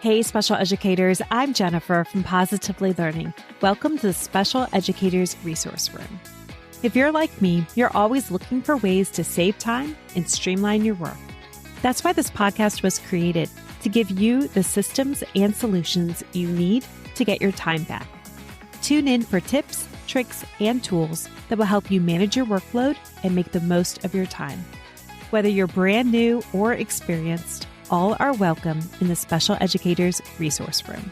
Hey, special educators, I'm Jennifer from Positively Learning. Welcome to the Special Educators Resource Room. If you're like me, you're always looking for ways to save time and streamline your work. That's why this podcast was created, to give you the systems and solutions you need to get your time back. Tune in for tips, tricks, and tools that will help you manage your workload and make the most of your time. Whether you're brand new or experienced, all are welcome in the Special Educators Resource Room.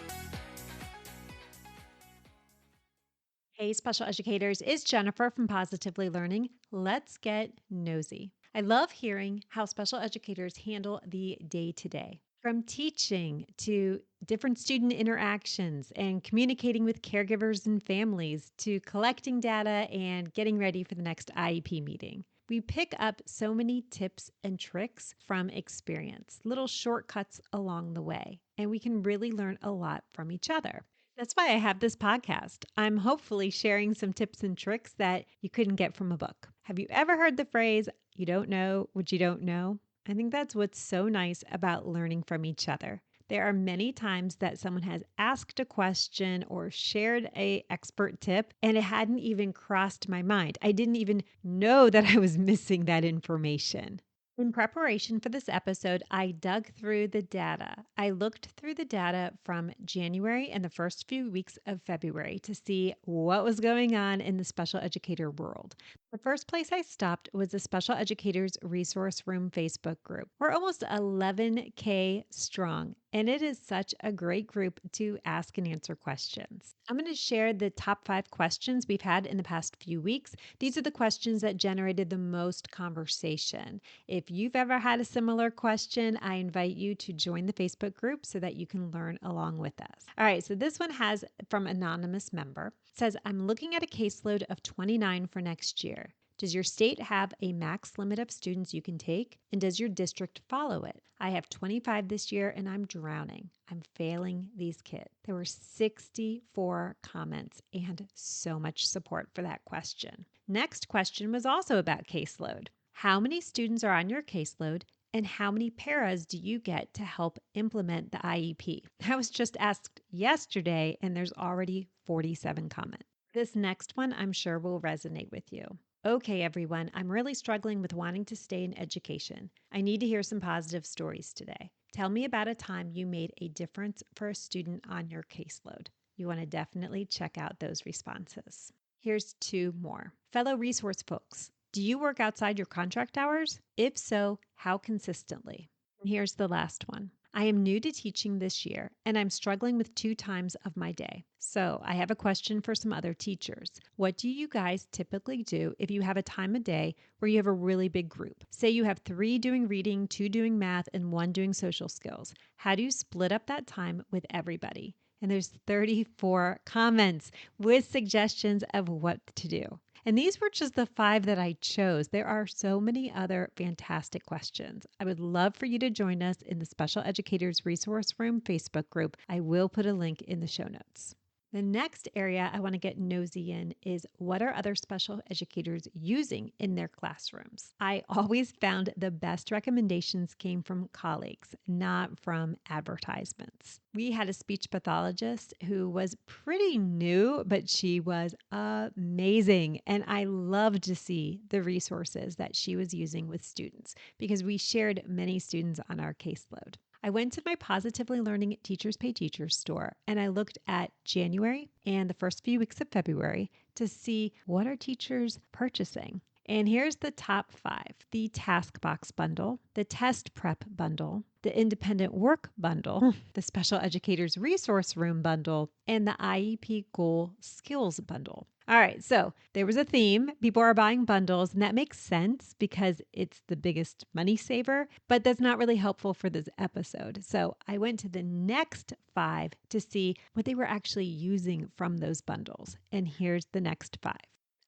Hey, special educators, it's Jennifer from Positively Learning. Let's get nosy. I love hearing how special educators handle the day-to-day. From teaching to different student interactions and communicating with caregivers and families to collecting data and getting ready for the next IEP meeting. We pick up so many tips and tricks from experience, little shortcuts along the way, and we can really learn a lot from each other. That's why I have this podcast. I'm hopefully sharing some tips and tricks that you couldn't get from a book. Have you ever heard the phrase, you don't know what you don't know? I think that's what's so nice about learning from each other. There are many times that someone has asked a question or shared an expert tip, and it hadn't even crossed my mind. I didn't even know that I was missing that information. In preparation for this episode, I dug through the data. I looked through the data from January and the first few weeks of February to see what was going on in the special educator world. The first place I stopped was the Special Educators Resource Room Facebook group. We're almost 11K strong, and it is such a great group to ask and answer questions. I'm going to share the top 5 questions we've had in the past few weeks. These are the questions that generated the most conversation. If you've ever had a similar question, I invite you to join the Facebook group so that you can learn along with us. All right, so this one has from anonymous member. It says, I'm looking at a caseload of 29 for next year. Does your state have a max limit of students you can take? And does your district follow it? I have 25 this year and I'm drowning. I'm failing these kids. There were 64 comments and so much support for that question. Next question was also about caseload. How many students are on your caseload and how many paras do you get to help implement the IEP? I was just asked yesterday and there's already 47 comments. This next one I'm sure will resonate with you. Okay, everyone, I'm really struggling with wanting to stay in education. I need to hear some positive stories today. Tell me about a time you made a difference for a student on your caseload. You want to definitely check out those responses. Here's 2 more. Fellow resource folks, do you work outside your contract hours? If so, how consistently? And here's the last one. I am new to teaching this year, and I'm struggling with 2 times of my day. So I have a question for some other teachers. What do you guys typically do if you have a time of day where you have a really big group? Say you have 3 doing reading, 2 doing math, and 1 doing social skills. How do you split up that time with everybody? And there's 34 comments with suggestions of what to do. And these were just the 5 that I chose. There are so many other fantastic questions. I would love for you to join us in the Special Educators Resource Room Facebook group. I will put a link in the show notes. The next area I want to get nosy in is what are other special educators using in their classrooms? I always found the best recommendations came from colleagues, not from advertisements. We had a speech pathologist who was pretty new, but she was amazing. And I loved to see the resources that she was using with students because we shared many students on our caseload. I went to my Positively Learning Teachers Pay Teachers store and I looked at January and the first few weeks of February to see what are teachers purchasing. And here's the top 5. The Task Box Bundle, the Test Prep Bundle, the Independent Work Bundle, the Special Educators Resource Room Bundle, and the IEP Goal Skills Bundle. All right, so there was a theme. People are buying bundles, and that makes sense because it's the biggest money saver, but that's not really helpful for this episode. So I went to the next 5 to see what they were actually using from those bundles. And here's the next 5.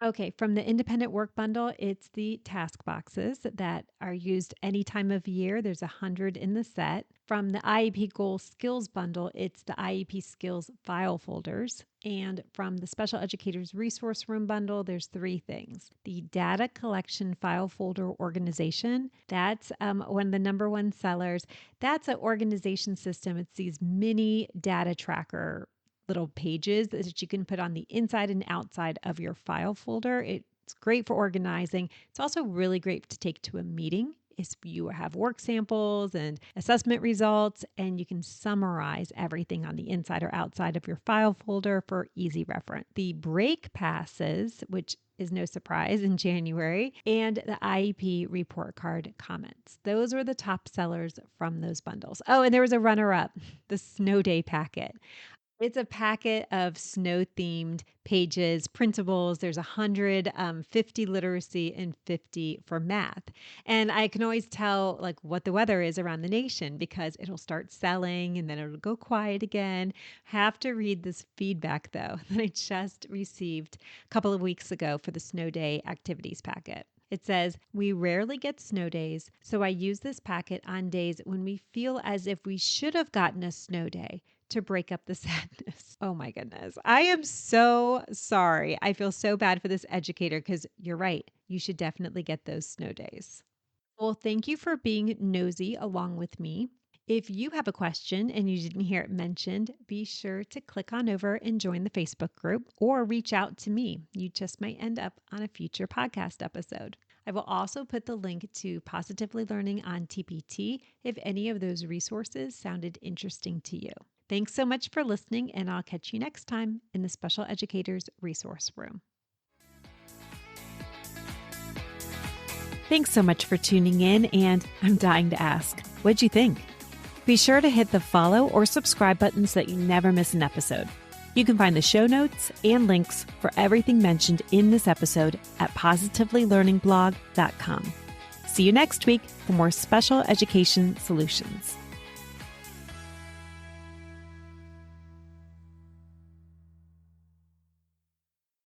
Okay, from the independent work bundle, it's the task boxes that are used any time of year. There's 100 in the set. From the IEP Goal Skills bundle, it's the IEP Skills file folders. And from the Special Educators Resource Room bundle, there's three things. The data collection file folder organization, that's one of the number one sellers. That's an organization system. It's these mini data tracker little pages that you can put on the inside and outside of your file folder. It's great for organizing. It's also really great to take to a meeting if you have work samples and assessment results, and you can summarize everything on the inside or outside of your file folder for easy reference. The break passes, which is no surprise in January, and the IEP report card comments. Those were the top sellers from those bundles. Oh, and there was a runner up, the snow day packet. It's a packet of snow-themed pages, printables. There's 100, 50 literacy and 50 for math. And I can always tell like what the weather is around the nation because it'll start selling and then it'll go quiet again. Have to read this feedback though that I just received a couple of weeks ago for the snow day activities packet. It says, "We rarely get snow days, so I use this packet on days when we feel as if we should have gotten a snow day to break up the sadness." Oh my goodness. I am so sorry. I feel so bad for this educator because you're right. You should definitely get those snow days. Well, thank you for being nosy along with me. If you have a question and you didn't hear it mentioned, be sure to click on over and join the Facebook group or reach out to me. You just might end up on a future podcast episode. I will also put the link to Positively Learning on TPT if any of those resources sounded interesting to you. Thanks so much for listening, and I'll catch you next time in the Special Educators Resource Room. Thanks so much for tuning in, and I'm dying to ask, what'd you think? Be sure to hit the follow or subscribe buttons so that you never miss an episode. You can find the show notes and links for everything mentioned in this episode at positivelylearningblog.com. See you next week for more special education solutions.